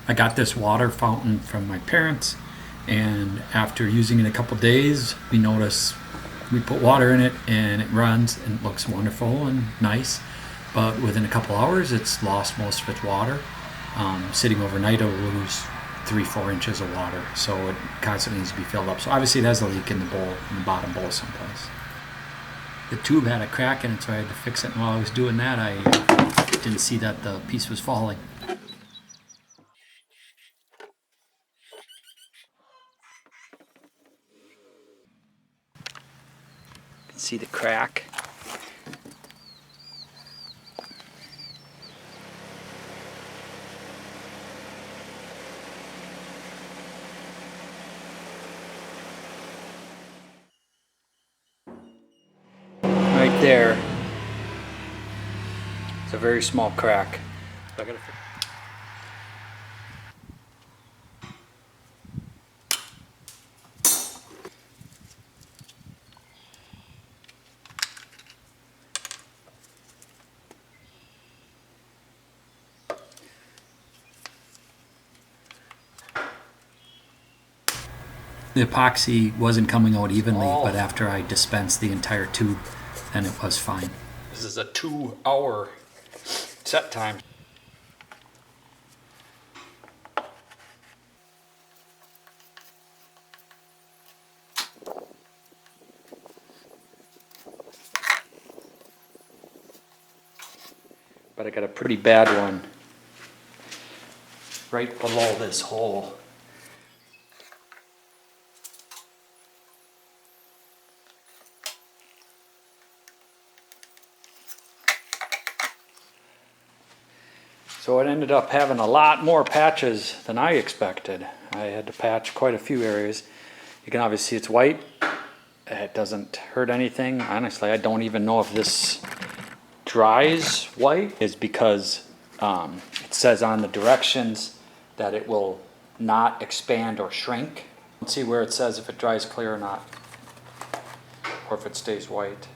I got this water fountain from my parents, and after using it a couple days, we notice we put water in it and it runs and it looks wonderful and nice. But within a couple hours, it's lost most of its water. Sitting overnight, it'll lose 3-4 inches of water, so it constantly needs to be filled up. So obviously, it has a leak in the bowl, in the bottom bowl someplace. The tube had a crack in it, so I had to fix it. And while I was doing that, I didn't see that the piece was falling. You can see the crack. Right there. It's a very small crack. So I gotta fix. The epoxy wasn't coming out evenly, but after I dispensed the entire tube, then it was fine. This is a 2-hour set time. But I got a pretty bad one right below this hole. So it ended up having a lot more patches than I expected. I had to patch quite a few areas. You can obviously see it's white. It doesn't hurt anything. Honestly, I don't even know if this dries white. Is because it says on the directions that it will not expand or shrink. Let's see where it says if it dries clear or not, or if it stays white.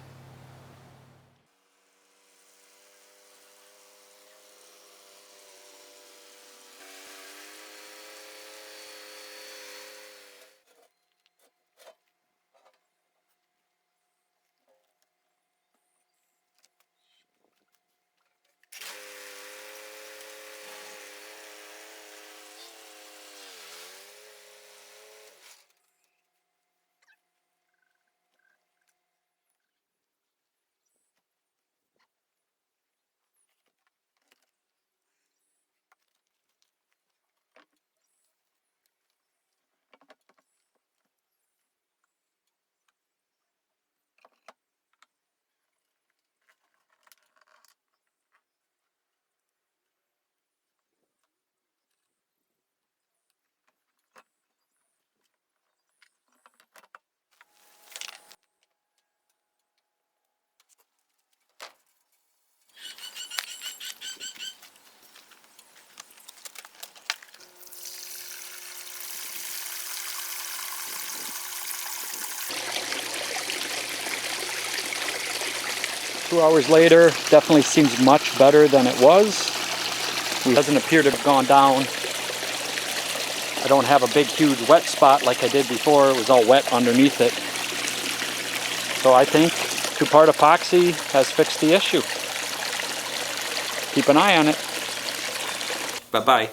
Two hours later, definitely seems much better than it was. It doesn't appear to have gone down. I don't have a big, huge wet spot like I did before. It was all wet underneath it. So I think 2-part epoxy has fixed the issue. Keep an eye on it. Bye-bye.